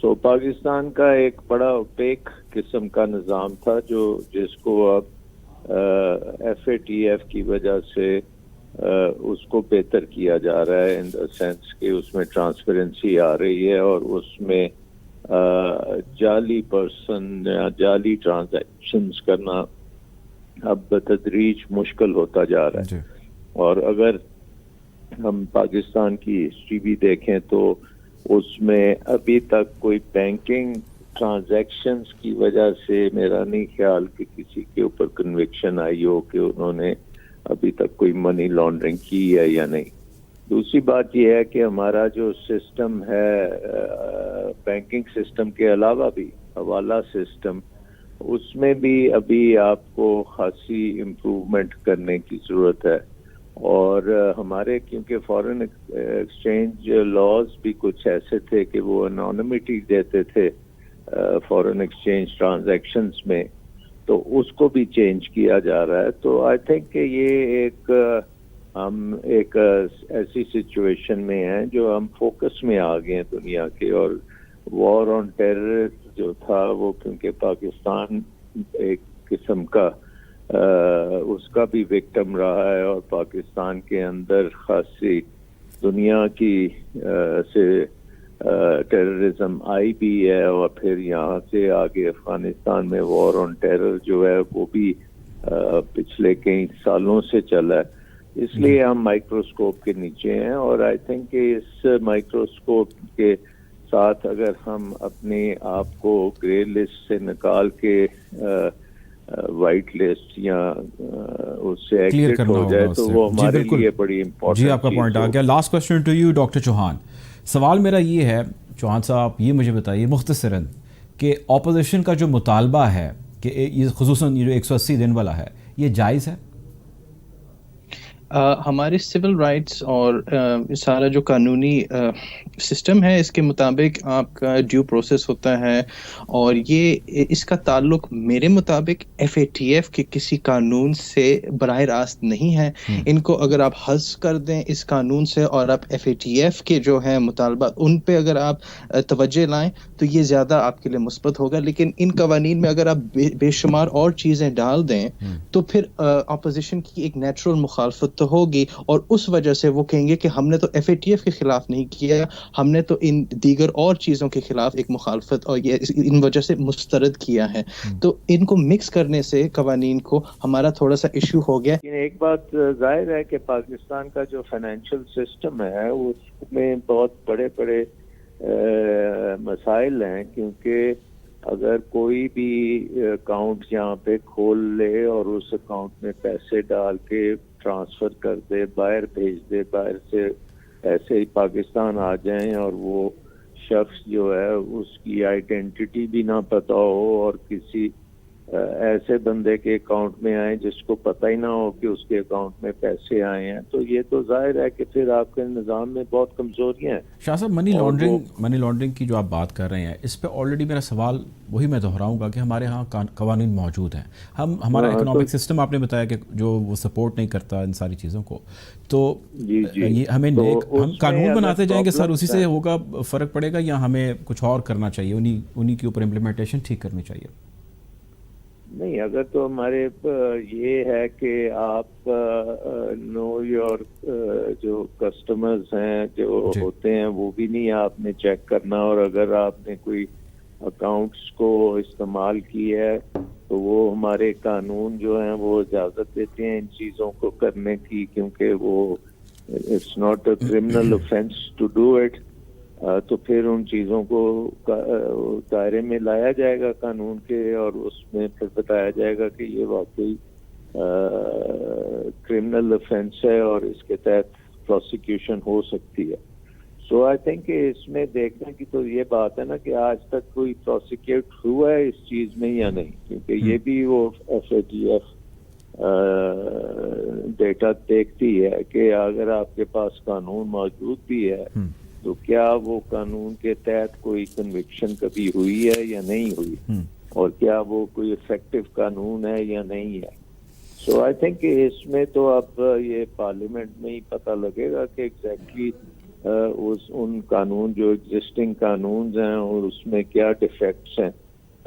سو پاکستان کا ایک بڑا اوپیک قسم کا نظام تھا جس کو اب FATF کی وجہ سے اس کو بہتر کیا جا رہا ہے ان دا سینس کہ اس میں ٹرانسپیرنسی آ رہی ہے اور اس میں جعلی پرسن یا جعلی ٹرانزیکشنز کرنا اب بتدریج مشکل ہوتا جا رہا ہے. اور اگر ہم پاکستان کی ہسٹری بھی دیکھیں تو اس میں ابھی تک کوئی بینکنگ ٹرانزیکشنز کی وجہ سے میرا نہیں خیال کہ کسی کے اوپر کنوکشن آئی ہو کہ انہوں نے ابھی تک کوئی منی لانڈرنگ کی ہے یا نہیں. دوسری بات یہ ہے کہ ہمارا جو سسٹم ہے بینکنگ سسٹم کے علاوہ بھی حوالہ سسٹم، اس میں بھی ابھی آپ کو خاصی امپروومنٹ کرنے کی ضرورت ہے. اور ہمارے کیونکہ فارن ایکسچینج لاز بھی کچھ ایسے تھے کہ وہ انانیمٹی دیتے تھے فارن ایکسچینج ٹرانزیکشنز میں، تو اس کو بھی چینج کیا جا رہا ہے. تو آئی تھنک کہ یہ ہم ایک ایسی سچویشن میں ہیں جو ہم فوکس میں آ گئے ہیں دنیا کے. اور وار آن ٹیرر جو تھا وہ کیونکہ پاکستان ایک قسم کا اس کا بھی وکٹم رہا ہے، اور پاکستان کے اندر خاصی دنیا کی سے ٹیررزم آئی بھی ہے، اور پھر یہاں سے آگے افغانستان میں وار آن ٹیرر جو ہے وہ بھی پچھلے کئی سالوں سے چلا ہے. اس لیے ہم مائکروسکوپ کے نیچے ہیں. اور آئی تھنک کہ اس مائکروسکوپ کے ساتھ اگر ہم اپنے آپ کو گرے لسٹ سے نکال کے وائٹ لسٹ یا اس سے ایگزٹ ہو جائے تو وہ ہمارے لیے بڑی امپورٹنٹ. جی آپ کا پوائنٹ آ گیا. Last question to you doctor Chauhan. سوال میرا یہ ہے چوہان صاحب، یہ مجھے بتائیے مختصراً کہ اپوزیشن کا جو مطالبہ ہے کہ یہ خصوصاً یہ جو 180 دن والا ہے، یہ جائز ہے؟ ہمارے سول رائٹس اور سارا جو قانونی سسٹم ہے اس کے مطابق آپ کا ڈیو پروسیس ہوتا ہے، اور یہ اس کا تعلق میرے مطابق FATF کے کسی قانون سے براہ راست نہیں ہے. ان کو اگر آپ حذف کر دیں اس قانون سے اور آپ FATF کے جو ہیں مطالبات ان پہ اگر آپ توجہ لائیں تو یہ زیادہ آپ کے لیے مثبت ہوگا. لیکن ان قوانین میں اگر آپ بے شمار اور چیزیں ڈال دیں تو پھر اپوزیشن کی ایک نیچرل مخالفت تو ہوگی، اور اس وجہ سے وہ کہیں گے کہ ہم نے تو FATF کے خلاف نہیں کیا، ہم نے تو ان دیگر اور چیزوں کے خلاف ایک مخالفت اور یہ ان وجہ سے مسترد کیا ہے. تو ان کو مکس کرنے سے قوانین کو ہمارا تھوڑا سا ایشو ہو گیا. ایک بات ظاہر ہے کہ پاکستان کا جو فائنینشیل سسٹم ہے اس میں بہت بڑے بڑے مسائل ہیں، کیونکہ اگر کوئی بھی اکاؤنٹ یہاں پہ کھول لے اور اس اکاؤنٹ میں پیسے ڈال کے ٹرانسفر کر دے، باہر بھیج دے، باہر سے ایسے ہی پاکستان آ جائیں اور وہ شخص جو ہے اس کی آئیڈینٹی بھی نہ پتہ ہو اور کسی ایسے بندے کے اکاؤنٹ میں آئیں جس کو پتہ ہی نہ ہو کہ اس کے اکاؤنٹ میں پیسے آئے ہیں، تو یہ تو ظاہر ہے کہ پھر آپ کے نظام میں بہت کمزوریاں ہیں. شاہ صاحب منی لانڈرنگ کی جو آپ بات کر رہے ہیں اس پہ آلریڈی میرا سوال وہی میں دہراؤں گا کہ ہمارے ہاں قوانین موجود ہیں. ہمارا اکنامک سسٹم آپ نے بتایا کہ جو وہ سپورٹ نہیں کرتا ان ساری چیزوں کو، تو ہمیں ہم قانون بناتے جائیں گے سر اسی سے ہوگا فرق پڑے گا، یا ہمیں کچھ اور کرنا چاہیے، انہی کے اوپر امپلیمنٹیشن ٹھیک کرنی چاہیے؟ نہیں، اگر تو ہمارے یہ ہے کہ آپ نو یور جو کسٹمرز ہیں جو ہوتے ہیں وہ بھی نہیں آپ نے چیک کرنا، اور اگر آپ نے کوئی اکاؤنٹس کو استعمال کی ہے تو وہ ہمارے قانون جو ہیں وہ اجازت دیتے ہیں ان چیزوں کو کرنے کی، کیونکہ وہ it's not a criminal offence to do it. تو پھر ان چیزوں کو دائرے میں لایا جائے گا قانون کے، اور اس میں پھر بتایا جائے گا کہ یہ واقعی کرمنل اوفینس ہے اور اس کے تحت پروسیکیوشن ہو سکتی ہے. سو آئی تھنک کہ اس میں دیکھنے کی تو یہ بات ہے نا کہ آج تک کوئی پروسیکیوٹ ہوا ہے اس چیز میں یا نہیں، کیونکہ یہ بھی وہ FATF ڈیٹا دیکھتی ہے کہ اگر آپ کے پاس قانون موجود بھی ہے تو کیا وہ قانون کے تحت کوئی کنوکشن کبھی ہوئی ہے یا نہیں ہوئی، اور کیا وہ کوئی افیکٹو قانون ہے یا نہیں ہے. سو آئی تھنک کہ اس میں تو اب یہ پارلیمنٹ میں ہی پتہ لگے گا کہ ایگزیکٹلی ان قانون جو ایگزسٹنگ قانون ہیں اور اس میں کیا ڈیفیکٹس ہیں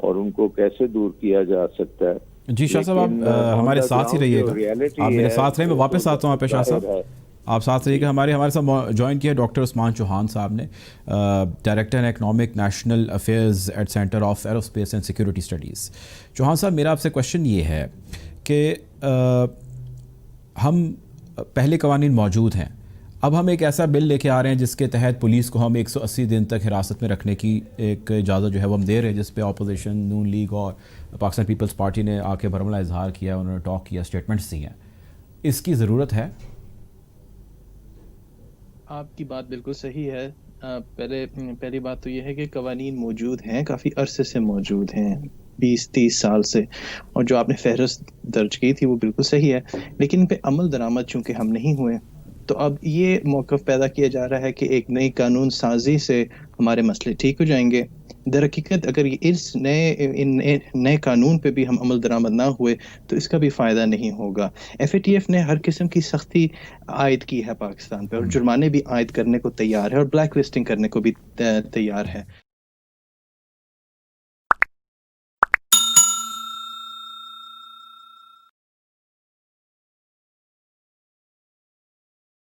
اور ان کو کیسے دور کیا جا سکتا ہے. جی شاہ صاحب آپ ہمارے ساتھ ہی رہیے گا, آپ میرے ساتھ رہیں, میں واپس آتا ہوں آپ پہ شاہ صاحب, آپ ساتھ رہیے گا. ہمارے ساتھ جوائن کیا ڈاکٹر عثمان چوہان صاحب نے, director economic national affairs at centre of aerospace and security studies. Chauhan صاحب میرا آپ سے کوشچن یہ ہے کہ ہم پہلے قوانین موجود ہیں, اب ہم ایک ایسا بل لے کے آ رہے ہیں جس کے تحت پولیس کو ہم 180 دن تک حراست میں رکھنے کی ایک اجازت جو ہے وہ ہم دے رہے ہیں, جس پہ اپوزیشن نون لیگ اور پاکستان پیپلز پارٹی نے آ کے برملا اظہار کیا, انہوں نے ٹاک کیا, اسٹیٹمنٹس دی ہیں. اس کی ضرورت ہے؟ آپ کی بات بالکل صحیح ہے. پہلی بات تو یہ ہے کہ قوانین موجود ہیں, کافی عرصے سے موجود ہیں, 20-30 سال سے, اور جو آپ نے فہرست درج کی تھی وہ بالکل صحیح ہے, لیکن ان پہ عمل درآمد چونکہ ہم نہیں ہوئے, تو اب یہ موقف پیدا کیا جا رہا ہے کہ ایک نئی قانون سازی سے ہمارے مسئلے ٹھیک ہو جائیں گے. در حقیقت اگر اس نئے قانون پہ بھی ہم عمل درآمد نہ ہوئے تو اس کا بھی فائدہ نہیں ہوگا. FATF نے ہر قسم کی سختی عائد کی ہے پاکستان پہ, اور جرمانے بھی عائد کرنے کو تیار ہے, اور بلیک لسٹنگ کرنے کو بھی تیار ہے.